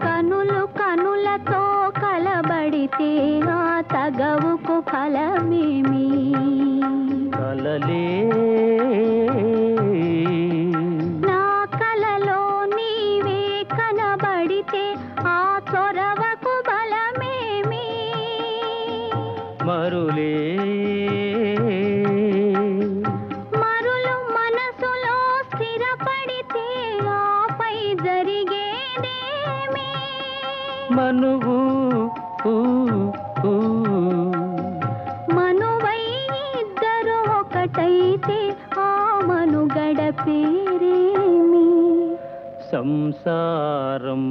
కనులు కనులతో కలబడితే ఆ తగవుకు ఫలమేమి? కలలే నా కలలో నీవే కనబడితే ఆ చొరవకు బలమేమి? మరులే మరులు మనసులో స్థిరపడితే ఆపై జరిగేదేమి? మనువు మనువై ఇద్దరు ఒకటైతే ఆ మనుగడ పేరేమి? సంసారం